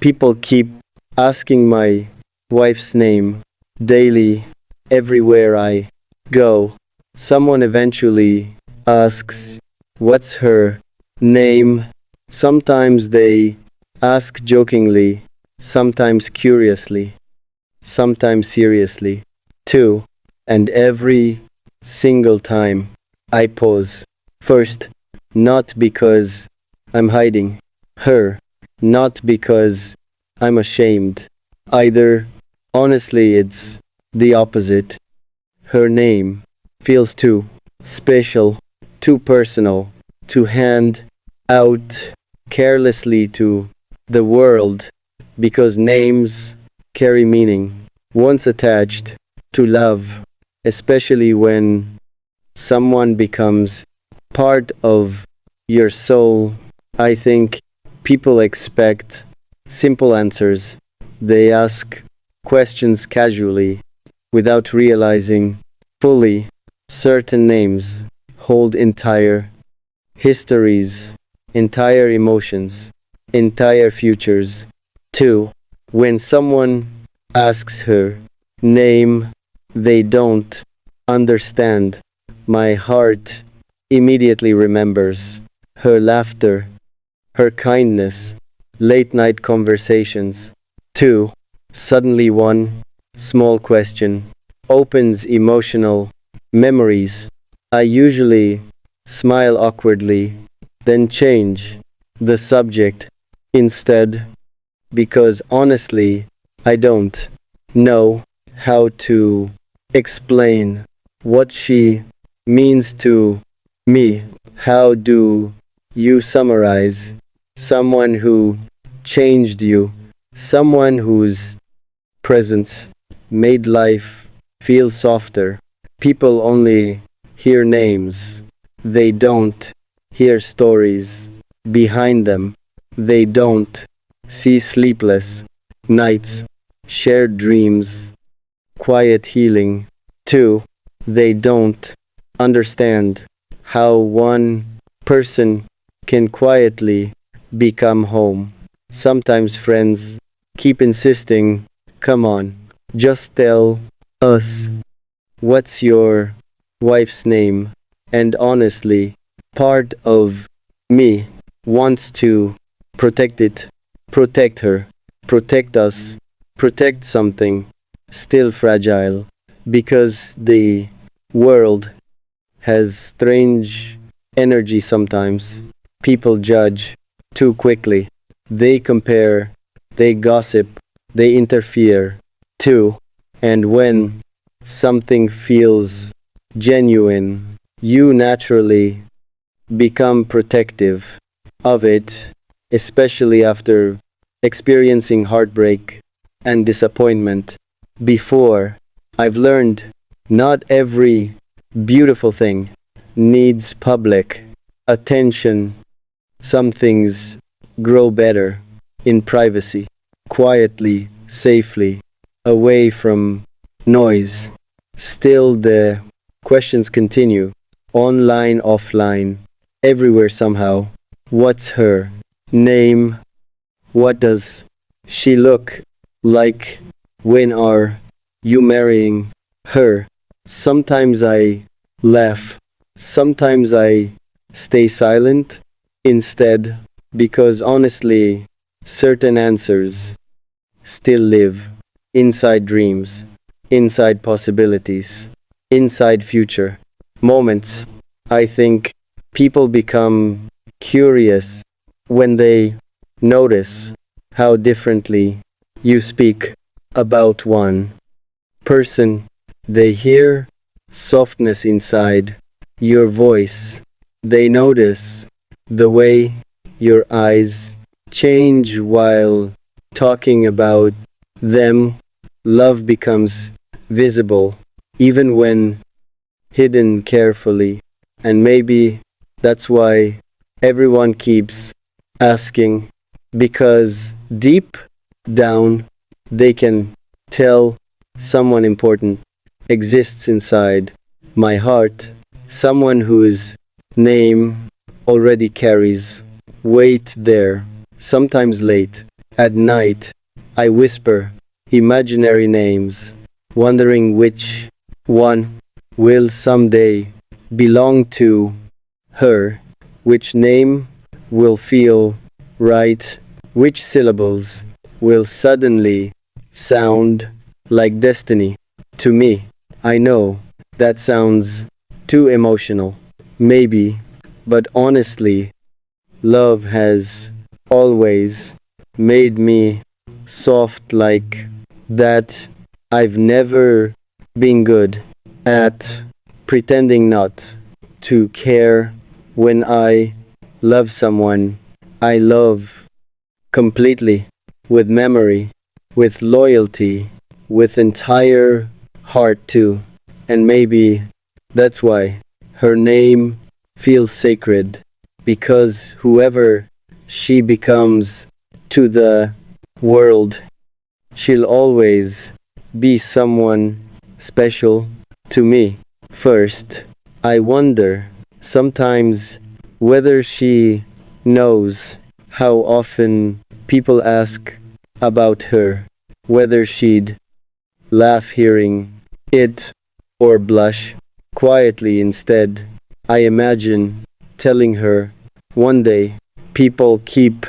People keep asking my wife's name daily, everywhere I go. Someone eventually asks, "What's her name?" Sometimes they ask jokingly, sometimes curiously, sometimes seriously, too. And every single time I pause. First, not because I'm hiding her, not because I'm ashamed. Either, honestly, it's the opposite. Her name feels too special, too personal, to hand out carelessly to the world, because names carry meaning once attached to love, especially when someone becomes part of your soul. I think people expect simple answers. They ask questions casually without realizing fully certain names hold entire histories, entire emotions, entire futures. Too, when someone asks her name, they don't understand. My heart immediately remembers her laughter, her kindness, late night conversations. Too, suddenly one small question opens emotional memories. I usually smile awkwardly, then change the subject instead, because honestly, I don't know how to explain what she means to me. How do you summarize someone who changed you? Someone whose presence made life feel softer. People only hear names, they don't hear stories behind them. They don't see sleepless nights, shared dreams, quiet healing. Too, they don't understand how one person can quietly become home. Sometimes friends keep insisting, "Come on, just tell us what's your wife's name?" And honestly, part of me wants to protect it, protect her, protect us, protect something still fragile, because the world has strange energy sometimes. People judge too quickly. They compare, they gossip, they interfere too. And when something feels genuine, you naturally become protective of it, especially after experiencing heartbreak and disappointment. Before, I've learned not every beautiful thing needs public attention. Some things grow better in privacy, quietly, safely, away from noise. Still, the questions continue, online, offline, everywhere somehow. What's her name? What does she look like? When are you marrying her? Sometimes I laugh, sometimes I stay silent instead, because honestly, certain answers still live inside dreams, inside possibilities, inside future moments. I think people become curious when they notice how differently you speak about one person. They hear softness inside your voice. They notice the way your eyes change while talking about them. Love becomes visible, even when hidden carefully. And maybe that's why everyone keeps asking, because deep down they can tell someone important exists inside my heart, someone whose name already carries weight there, sometimes late, At night, I whisper imaginary names, wondering which one will someday belong to her, which name will feel right, which syllables will suddenly sound like destiny. To me, I know that sounds too emotional, maybe, but honestly, love has always made me soft like that. I've never been good at pretending not to care when I love someone. I love completely, with memory, with loyalty, with entire heart too. And maybe that's why her name feels sacred, because whoever she becomes to the world, she'll always be someone special to me. First, I wonder sometimes whether she knows how often people ask about her, whether she'd laugh hearing it or blush quietly instead. I imagine telling her one day, people keep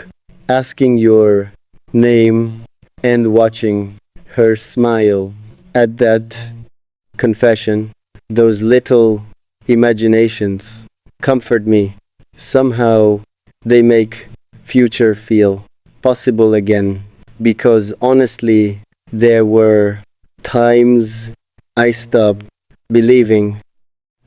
asking your name, and watching her smile at that confession. Those little imaginations comfort me. Somehow they make future feel possible again. Because honestly, there were times I stopped believing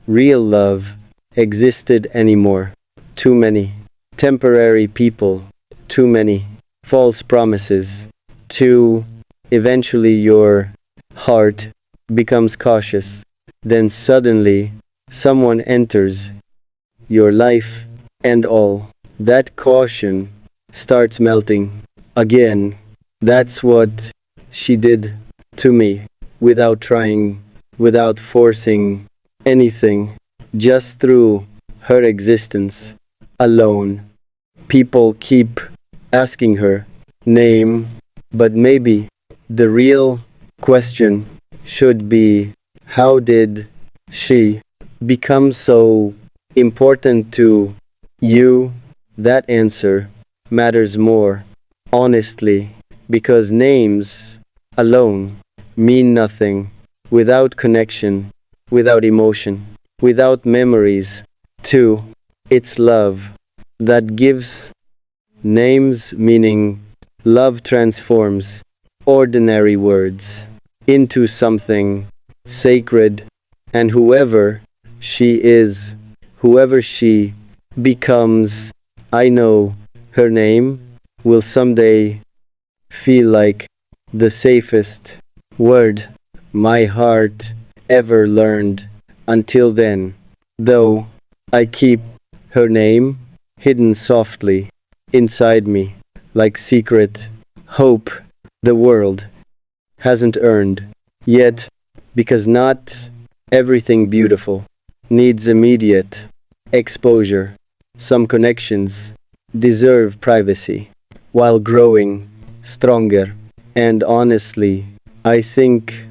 real love existed anymore. Too many temporary people, too many false promises, too eventually your heart becomes cautious. Then suddenly someone enters your life, and all that caution starts melting again. That's what she did to me, without trying, without forcing anything, just through her existence alone. People keep asking her name, but maybe the real question should be, how did she become so important to you? That answer matters more, honestly, because names alone mean nothing without connection, without emotion, without memories. Too, it's love that gives names meaning. Love transforms ordinary words into something sacred, and whoever she becomes, I know her name will someday feel like the safest word my heart ever learned. Until then, though, I keep her name hidden softly inside me, like secret hope the world hasn't earned yet, because not everything beautiful needs immediate exposure. Some connections deserve privacy while growing stronger. And honestly, I think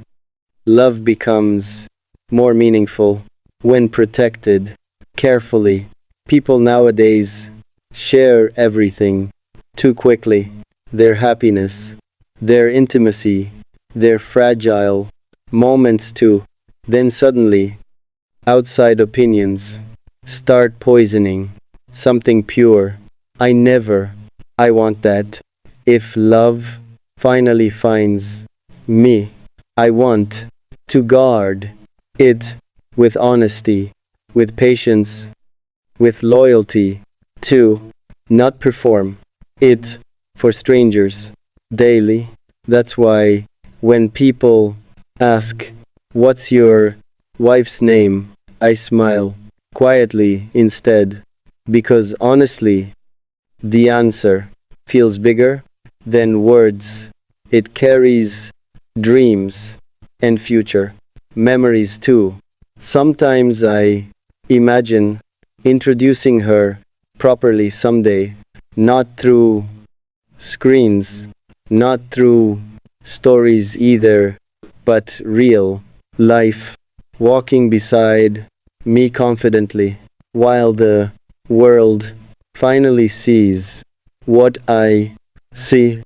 love becomes more meaningful when protected carefully. People nowadays share everything too quickly, their happiness, their intimacy, their fragile moments too. Then suddenly, outside opinions start poisoning something pure. I never, I want that. If love finally finds me, I want to guard it with honesty, with patience, with loyalty, to not perform it for strangers daily. That's why when people ask, what's your wife's name? I smile quietly instead, because honestly, the answer feels bigger than words. It carries dreams and future memories too. Sometimes I imagine introducing her properly someday, not through screens, not through stories either, but real life, walking beside me confidently, while the world finally sees what I see: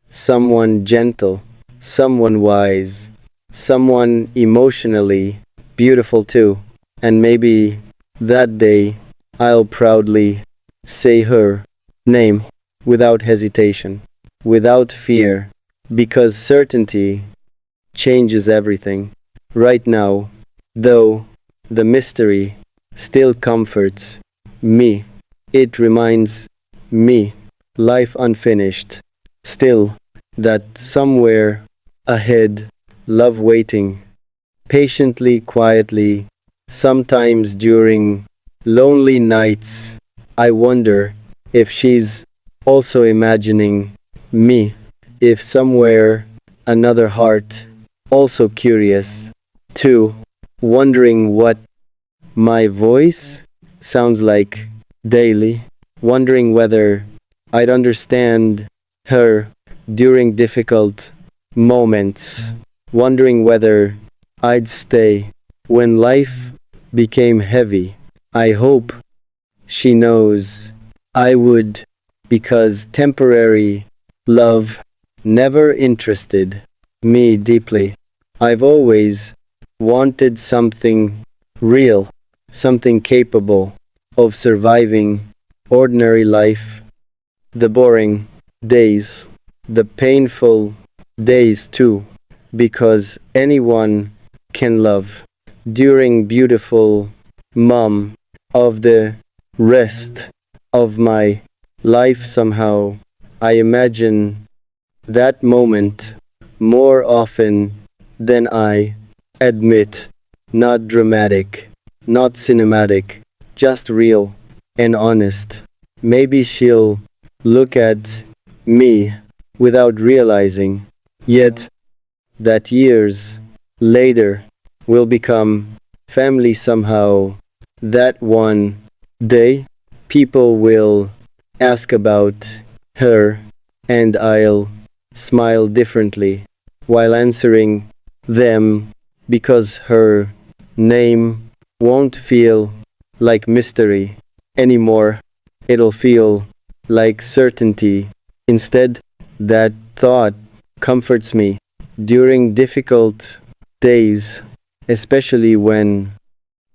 someone gentle, someone wise, someone emotionally beautiful too. And maybe that day I'll proudly say her name without hesitation, without fear, because certainty changes everything. Right now, though, the mystery still comforts me. It reminds me, life unfinished, still, that somewhere ahead, love waiting, patiently, quietly, sometimes during lonely nights. I wonder if she's also imagining me, if somewhere another heart, also curious, too, wondering what my voice sounds like daily, wondering whether I'd understand her during difficult moments, wondering whether I'd stay when life became heavy. I hope she knows I would, because temporary love never interested me deeply. I've always wanted something real, something capable of surviving ordinary life, the boring days, the painful days too, because anyone can love. During beautiful mom of the rest of my life somehow, I imagine that moment more often than I admit. Not dramatic, not cinematic, just real and honest. Maybe she'll look at me without realizing yet that years later will become family somehow. That one day people will ask about her and I'll smile differently while answering them, because her name won't feel like mystery anymore. It'll feel like certainty. Instead, that thought comforts me during difficult days, especially when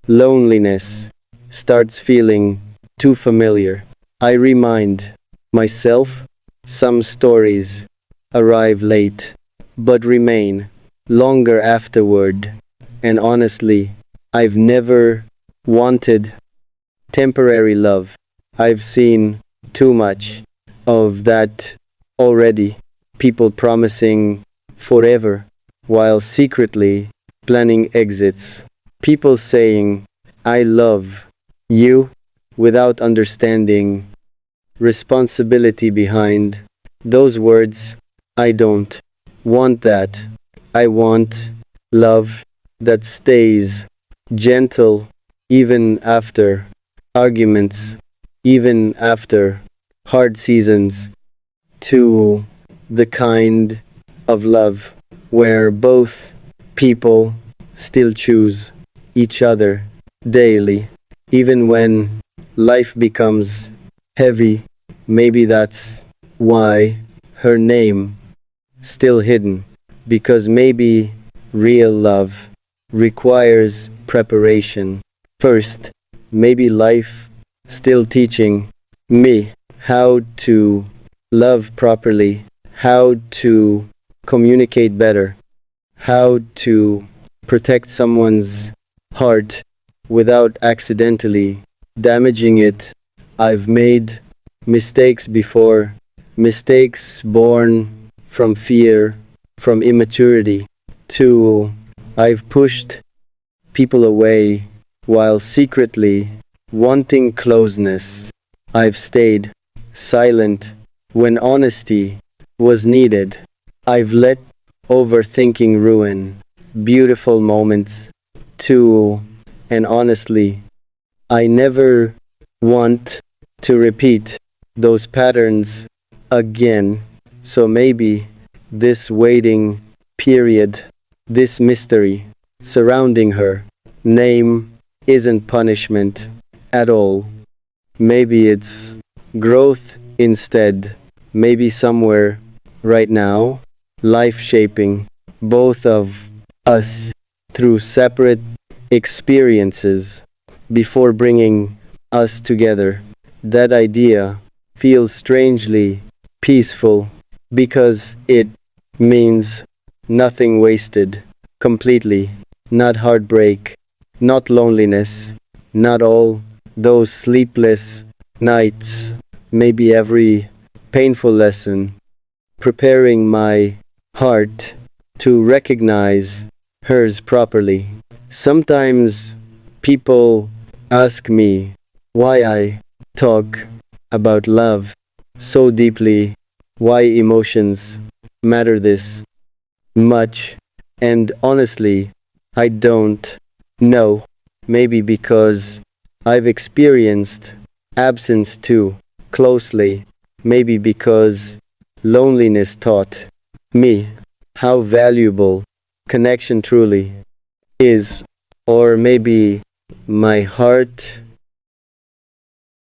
loneliness starts feeling too familiar. I remind myself some stories arrive late but remain longer afterward. And honestly, I've never wanted temporary love. I've seen too much of that already. People promising forever while secretly planning exits. People saying, I love you, without understanding responsibility behind those words. I don't want that. I want love that stays gentle even after arguments, even after hard seasons, to the kind of love where both people still choose each other daily, even when life becomes heavy. Maybe that's why her name still hidden, because maybe real love requires preparation first. Maybe life still teaching me how to love properly, how to communicate better, how to protect someone's heart without accidentally damaging it. I've made mistakes before, mistakes born from fear, from immaturity, too. I've pushed people away while secretly wanting closeness. I've stayed silent when honesty was needed. I've let overthinking ruin beautiful moments too. And honestly, I never want to repeat those patterns again. So maybe this waiting period, this mystery surrounding her name isn't punishment at all. Maybe it's growth instead. Maybe somewhere right now, life shaping both of us through separate experiences before bringing us together. That idea feels strangely peaceful because it means nothing wasted completely, not heartbreak, not loneliness, not all those sleepless nights, maybe every painful lesson, preparing my heart to recognize hers properly. Sometimes people ask me why I talk about love so deeply, why emotions matter this much, and honestly, I don't know. Maybe because I've experienced absence too closely, maybe because loneliness taught me how valuable connection truly is, or maybe my heart